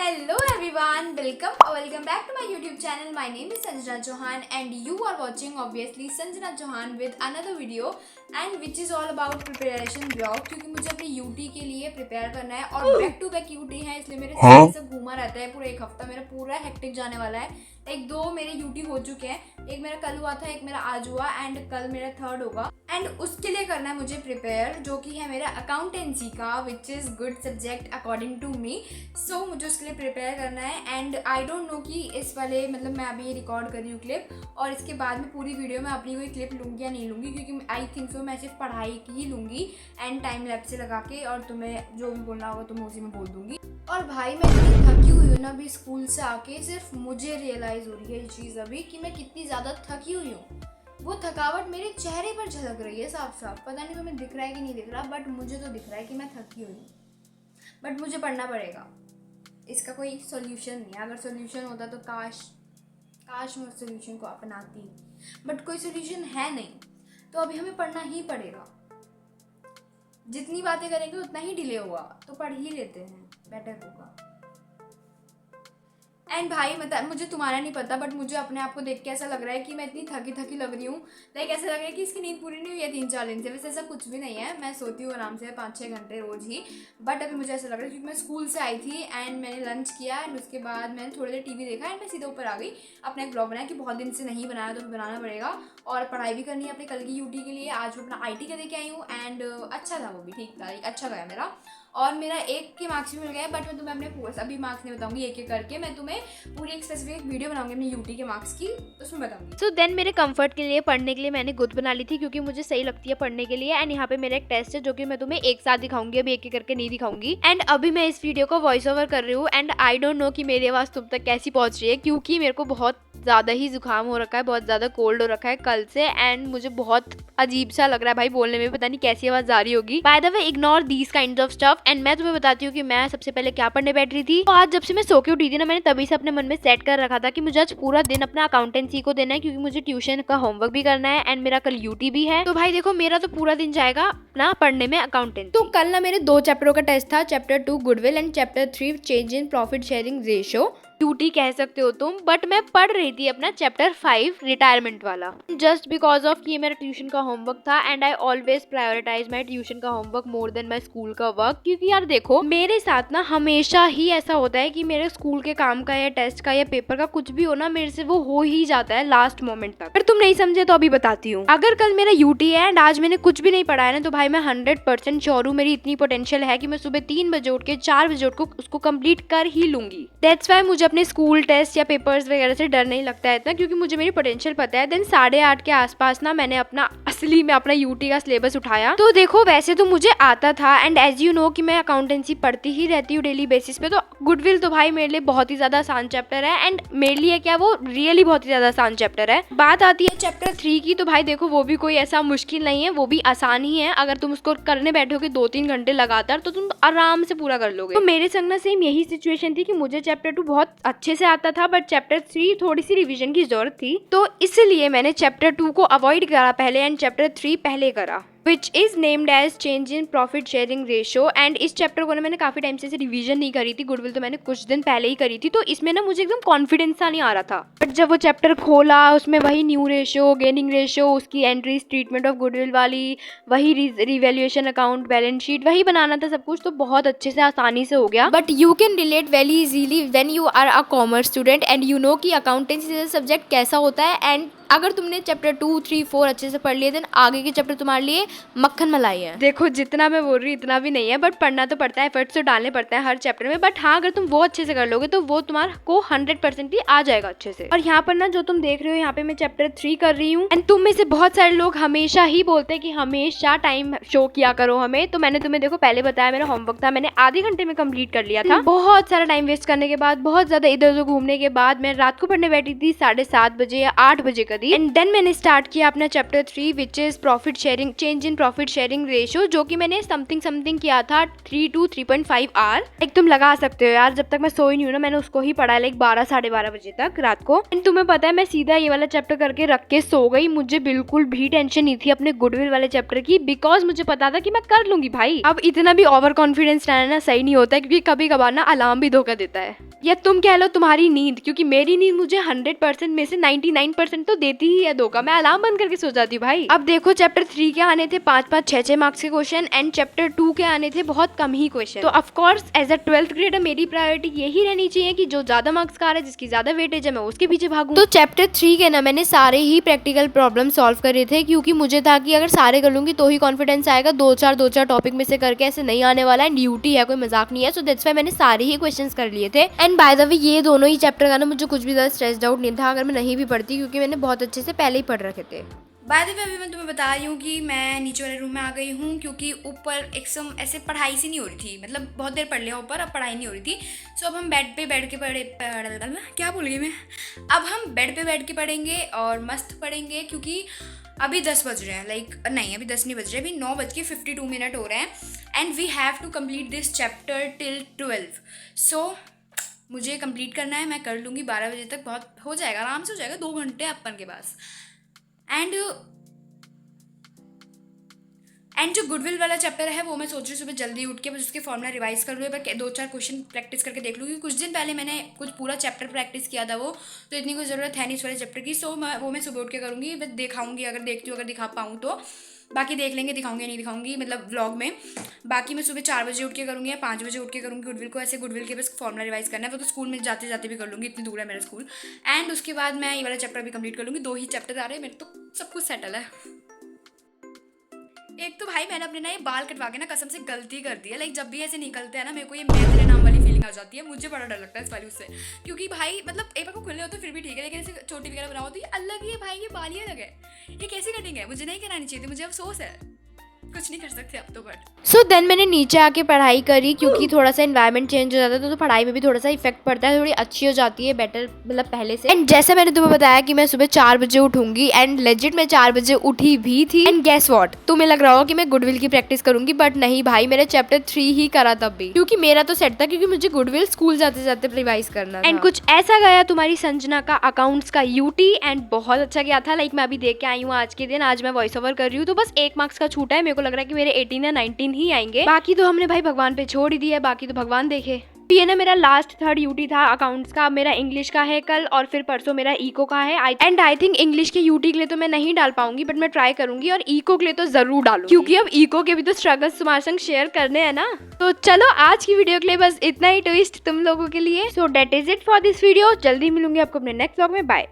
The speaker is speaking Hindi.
Hello everyone, welcome back to my YouTube channel. My name is Sanjana Chauhan and you are watching obviously Sanjana Chauhan with another video and which is all about preparation vlog, क्योंकि मुझे अपनी यूटी के लिए प्रिपेयर करना है और बैक टू बैक यूटी है, इसलिए मेरे सारे सब घूमा रहता है। पूरा एक हफ्ता मेरा पूरा हेक्टिक जाने वाला है। एक दो मेरे यूटी हो चुके हैं, एक मेरा कल हुआ था, एक मेरा आज हुआ एंड कल मेरा थर्ड होगा एंड उसके लिए करना है मुझे प्रिपेयर, जो कि है मेरा अकाउंटेंसी का, which is good subject according to me. So मुझे उसके लिए प्रिपेयर करना है एंड आई डोंट नो कि इस वाले मतलब मैं अभी ये रिकॉर्ड कर रही हूँ क्लिप और इसके बाद में पूरी वीडियो में अपनी कोई क्लिप लूँगी या नहीं लूँगी, क्योंकि आई थिंक सो मैं सिर्फ पढ़ाई की ही लूँगी एंड टाइम लैप से लगा के, और तुम्हें जो भी बोलना होगा तो मैं उसी में बोल दूँगी। और भाई मैं इतनी थकी हुई हूँ ना अभी स्कूल से आके, सिर्फ मुझे रियलाइज़ हो रही है ये चीज़ अभी कि मैं कितनी ज़्यादा थकी हुई हूँ। वो थकावट मेरे चेहरे पर झलक रही है साफ साफ, पता नहीं तुम्हें दिख रहा है कि नहीं दिख रहा, बट मुझे तो दिख रहा है कि मैं थकी हुई हूँ। बट मुझे पढ़ना पड़ेगा, इसका कोई सोल्यूशन नहीं है। अगर सोल्यूशन होता तो काश मैं उस सोल्यूशन को अपनाती, बट कोई सोल्यूशन है नहीं, तो अभी हमें पढ़ना ही पड़ेगा। जितनी बातें करेंगे उतना ही डिले होगा, तो पढ़ ही लेते हैं, बेटर होगा। एंड भाई मतलब मुझे तुम्हारा नहीं पता, बट मुझे अपने आप को देख के ऐसा लग रहा है कि मैं इतनी थकी लग रही हूँ। लाइक ऐसा लग रहा है कि इसकी नींद पूरी नहीं हुई है 3-4 दिन से। वैसे ऐसा कुछ भी नहीं है, मैं सोती हूँ आराम से 5-6 घंटे रोज ही, बट अभी मुझे ऐसा लग रहा है क्योंकि मैं स्कूल से आई थी एंड मैंने लंच किया एंड उसके बाद मैंने थोड़ी देर टीवी देखा एंड मैं सीधे ऊपर आ गई। अपना एक ब्लॉग बनाया कि बहुत दिन से नहीं बनाया तो बनाना पड़ेगा, और पढ़ाई भी करनी है अपने कल की यूटी के लिए। आज मैं अपना IT का देके आई हूँ एंड अच्छा था, वो भी ठीक था, अच्छा गया मेरा, और मेरा 1 के मार्क्स भी मिल गए। बट मैं तुम्हें अपने सभी मार्क्स नहीं बताऊंगी, एक करके मैं तुम्हें पूरी एक स्पेसिफिक वीडियो बनाऊंगी अपनी यूटी के मार्क्स की, उसमें बताऊंगी। सो देन मेरे कंफर्ट के लिए पढ़ने के लिए मैंने गुड बना ली थी, क्योंकि मुझे सही लगती है पढ़ने के लिए। एंड यहाँ पे मेरा एक टेस्ट है जो कि मैं तुम्हें एक साथ दिखाऊंगी, अभी एक करके नहीं दिखाऊंगी। एंड अभी मैं इस वीडियो को वॉइस ओवर कर रही हूँ एंड आई डोंट नो कि मेरी आवाज़ तुम तक कैसी पहुँच रही है, क्योंकि मेरे को बहुत ज़्यादा ही जुकाम हो रखा है, बहुत ज़्यादा कोल्ड हो रखा है कल से, एंड मुझे बहुत अजीब सा लग रहा है भाई बोलने में, पता नहीं कैसी आवाज़ आ रही होगी। By the way ignore these kind of stuff and मैं तुम्हें बताती हूँ कि मैं सबसे पहले क्या पढ़ने बैठ रही थी। तो आज जब से मैं सो के उठी थी ना, मैंने तभी से अपने मन में सेट कर रखा था कि मुझे आज पूरा दिन अपना अकाउंटेंसी को देना है, क्योंकि मुझे ट्यूशन का होमवर्क भी करना है एंड मेरा कल यूटी भी है। तो भाई देखो मेरा तो पूरा दिन जाएगा ना पढ़ने में अकाउंटेंसी। तो कल ना मेरे 2 चैप्टरों का टेस्ट था, chapter 2 goodwill and chapter 3 change in profit sharing ratio, duty कह सकते हो तुम, बट मैं पढ़ रही थी अपना चैप्टर 5 रिटायरमेंट वाला, जस्ट बिकॉज ऑफ कि ये मेरा ट्यूशन का होमवर्क था and I always prioritize my tuition का homework more than my school का वर्क। क्योंकि यार देखो मेरे साथ ना हमेशा ही ऐसा होता है कि मेरे स्कूल के काम का या टेस्ट का या पेपर का कुछ भी हो ना, मेरे से वो हो ही जाता है लास्ट मोमेंट तक। पर तुम नहीं समझे तो अभी बताती हूँ। अगर कल मेरा यूटी है एंड आज मैंने कुछ भी नहीं पढ़ा है ना, तो भाई मैं 100% श्योर हूँ, मेरी इतनी पोटेंशियल है कि मैं सुबह 3 बजे उठ के 4 बजे उठ के उसको कंप्लीट कर ही लूंगी। दैट्स वाई मुझे अपने स्कूल टेस्ट या पेपर्स वगैरह से डर नहीं लगता है इतना, क्योंकि मुझे मेरी पोटेंशियल पता है। देन 8:30 के आसपास ना मैंने अपना असली में अपना यूटी का सिलेबस उठाया। तो देखो वैसे तो मुझे आता था एंड एज यू नो कि मैं अकाउंटेंसी पढ़ती ही रहती हूँ डेली बेसिस पे, तो गुडविल तो भाई मेरे लिए बहुत ही ज्यादा आसान चैप्टर है एंड मेरे लिए क्या वो रियली बहुत ही ज्यादा आसान चैप्टर है। बात आती है चैप्टर 3 की, तो भाई देखो वो भी कोई ऐसा मुश्किल नहीं है, वो भी आसान ही है। अगर तुम उसको करने बैठोगे 2-3 घंटे लगातार तो तुम आराम से पूरा कर लोगे। तो मेरे संग ना सेम यही सिचुएशन थी कि मुझे चैप्टर 2 बहुत अच्छे से आता था, बट चैप्टर 3 थोड़ी सी रिवीजन की जरूरत थी, तो इसलिए मैंने चैप्टर 2 को अवॉइड करा पहले एंड चैप्टर 3 पहले करा, which is named as change in profit sharing ratio। And इस चैप्टर को ना मैंने काफी टाइम से रिवीजन नहीं करी थी, गुडविल तो मैंने कुछ दिन पहले ही करी थी, तो इसमें ना मुझे एकदम कॉन्फिडेंस सा नहीं आ रहा था। बट जब वो चैप्टर खोला उसमें वही न्यू रेशियो, गेनिंग रेशियो, उसकी एंट्रीज, ट्रीटमेंट ऑफ गुडविल वाली, वही रिवैल्यूएशन अकाउंट, बैलेंस शीट, वही बनाना था सब कुछ, तो बहुत अच्छे से आसानी से हो गया। But you can relate very easily when you are a commerce student and you know कि अकाउंटेंसी सब्जेक्ट कैसा होता है। एंड अगर तुमने चैप्टर 2, 3, 4 अच्छे से पढ़ लिए देन आगे के चैप्टर तुम्हारे लिए मक्खन मलाई है। देखो जितना मैं बोल रही इतना भी नहीं है, बट पढ़ना तो पड़ता है, एफर्ट्स तो डालने पड़ते हैं हर चैप्टर में। बट हाँ अगर तुम वो अच्छे से कर लोगे तो वो तुम्हारे को 100% ही आ जाएगा अच्छे से। और यहाँ पर ना जो तुम देख रहे हो यहाँ पे मैं चैप्टर 3 कर रही हूँ एंड तुम में से बहुत सारे लोग हमेशा ही बोलते हैं कि हमेशा टाइम शो किया करो हमें, तो मैंने तुम्हें देखो पहले बताया मेरा होमवर्क था, मैंने आधे घंटे में कंप्लीट कर लिया था। बहुत सारा टाइम वेस्ट करने के बाद, बहुत ज्यादा इधर उधर घूमने के बाद मैं रात को पढ़ने बैठी थी 7:30 बजे या 8 बजे करीब, एंड देन मैंने स्टार्ट किया अपना chapter 3 which is profit sharing, change in profit sharing ratio, जो कि मैंने समथिंग किया था 3 to 3.5 आवर। एक तुम लगा सकते हो यार, जब तक मैं सोई नहीं हूँ ना मैंने उसको ही पढ़ा लाइक 12-12:30 बजे तक रात को। एंड तुम्हें पता है मैं सीधा ये वाला चैप्टर करके रख के सो गई, मुझे बिल्कुल भी टेंशन नहीं थी अपने गुडविल वाले चैप्टर की, बिकॉज मुझे पता था कि मैं कर लूंगी भाई। अब इतना भी ओवर कॉन्फिडेंस रहना ना सही नहीं होता है, क्योंकि कभी कभार ना अलार्म भी धोखा देता है। या तुम कह लो तुम्हारी नींद, क्योंकि मेरी नींद मुझे 100% में से 99% तो देती ही है धोखा। मैं अलार्म बंद करके सो जाती हूँ भाई। अब देखो चैप्टर 3 के आने थे 5-5 6-6 मार्क्स के क्वेश्चन एंड चैप्टर 2 के आने थे बहुत कम ही क्वेश्चन। तो of course as a 12th grader मेरी प्रायोरिटी यही रहनी चाहिए कि जो ज्यादा मार्क्स का आ रहा है, जिसकी ज्यादा वेटेज है, मैं उसके पीछे भागूं। तो चैप्टर 3 के ना मैंने सारे ही प्रैक्टिकल प्रॉब्लम सॉल्व करे थे, क्योंकि मुझे था कि अगर सारे कर लूंगी तो ही कॉन्फिडेंस आएगा। 2-4 टॉपिक में से करके ऐसे नहीं आने वाला है, ड्यूटी है, कोई मजाक नहीं है। सो दैट्स व्हाई मैंने सारे ही क्वेश्चंस कर लिए थे। एंड बाय द वे ये दोनों ही चैप्टर का ना मुझे कुछ भी ज्यादा स्ट्रेस्ड आउट नहीं था अगर मैं नहीं भी पढ़ती, क्योंकि मैंने बहुत अच्छे से पहले ही पढ़ रखे थे। बाय द वे अभी मैं तुम्हें बता रही हूँ कि मैं नीचे वाले रूम में आ गई हूँ, क्योंकि ऊपर एकदम ऐसे पढ़ाई सी नहीं हो रही थी, मतलब बहुत देर पढ़ लिया ऊपर, अब पढ़ाई नहीं हो रही थी। सो अब हम बेड पे बैठ के क्या बोल गई मैं, अब हम बेड पे बैठ के पढ़ेंगे और मस्त पढ़ेंगे, क्योंकि अभी 10 बज रहे हैं, नहीं अभी 10 नहीं बज रहे, अभी 9:52 हो रहे हैं and we have to complete this chapter till 12। सो मुझे कंप्लीट करना है, मैं कर लूँगी 12 बजे तक, बहुत हो जाएगा, आराम से हो जाएगा, 2 घंटे अपन के पास। एंड जो गुडविल वाला चैप्टर है वो मैं सोच रही हूँ सुबह जल्दी उठ के बस उसके फॉर्मूला रिवाइज कर लूँ, एक बार 2-4 क्वेश्चन प्रैक्टिस करके देख लूँगी। कुछ दिन पहले मैंने कुछ पूरा चैप्टर प्रैक्टिस किया था वो, तो इतनी कोई ज़रूरत है नहीं इस वाले चैप्टर की। सो मैं सुबह उठ के करूँगी, बस दिखाऊँगी, अगर देखती हूँ, अगर दिखा पाऊँ तो, बाकी देख लेंगे दिखाऊंगी या नहीं दिखाऊंगी, मतलब व्लॉग में। बाकी मैं सुबह 4 बजे उठ के करूँगी या 5 बजे उठ के करूँगी गुडविल को, ऐसे गुडविल के बस फॉर्मूला रिवाइज करना है, वो तो स्कूल में जाते जाते भी कर लूँगी, इतनी दूर है मेरा स्कूल। एंड उसके बाद मैं ये वाला चैप्टर भी कंप्लीट कर लूँगी। 2 ही चैप्टर आ रहे हैं मेरे, तो सब कुछ सेटल है। एक तो भाई मैंने अपने ना ये बाल कटवा के ना कसम से गलती कर दी है, जब भी ऐसे निकलते हैं ना मेरे को ये मैं तेरे नाम वाली फीलिंग आ जाती है, मुझे बड़ा डर लगता है इस वाली उससे, क्योंकि भाई मतलब एक बार को खुले होते फिर भी ठीक है, लेकिन ऐसे चोटी वगैरह बनाओ तो ये अलग ही है भाई, ये बाल ही अलग है, ये कैसी कटिंग है, मुझे नहीं करानी चाहिए थी, मुझे अफसोस है, कुछ नहीं कर सकते अब तो। बट सो देन मैंने नीचे आके पढ़ाई करी, क्योंकि थोड़ा सा एनवायरनमेंट चेंज हो जाता है तो पढ़ाई में भी थोड़ा सा इफेक्ट पड़ता है, थोड़ी अच्छी हो जाती है, बेटर मतलब पहले से। एंड जैसे मैंने तुम्हें बताया कि मैं सुबह 4 बजे उठूंगी, एंड लेजिट मैं 4 बजे उठी भी थी। एंड गेस व्हाट, तुम्हें लग रहा होगा कि मैं गुडविल की प्रैक्टिस करूंगी, बट नहीं भाई, मैंने चैप्टर 3 ही करा तब भी, क्योंकि मेरा तो सेट था, क्योंकि मुझे गुडविल स्कूल जाते जाते रिवाइज करना था। एंड कुछ ऐसा गया तुम्हारी संजना का अकाउंट्स का यूटी, एंड बहुत अच्छा गया था। मैं अभी देख के आई हूँ आज के दिन, आज मैं वॉइस ओवर कर रही हूँ, तो बस 1 मार्क्स का छूटा है, मेरे को लग रहा है कि मेरे 18 या 19 ही आएंगे, बाकी तो हमने भाई भगवान पे छोड़ ही दिया है, बाकी तो भगवान देखे। तो ये ना मेरा लास्ट 3rd यूटी था अकाउंट्स का, मेरा इंग्लिश का है कल, और फिर परसों मेरा इको का है। एंड आई थिंक इंग्लिश के यूटी के लिए तो मैं नहीं डाल पाऊंगी, बट मैं ट्राई करूंगी, और इको के लिए तो जरूर डालूंगी, क्योंकि अब इको के भी तो स्ट्रगल्स तुम्हारे संग शेयर करने हैं ना। तो चलो आज की वीडियो के लिए बस इतना ही ट्विस्ट तुम लोगों के लिए। So that is it for this video. जल्दी मिलूंगी आपको अपने नेक्स्ट व्लॉग में। बाय।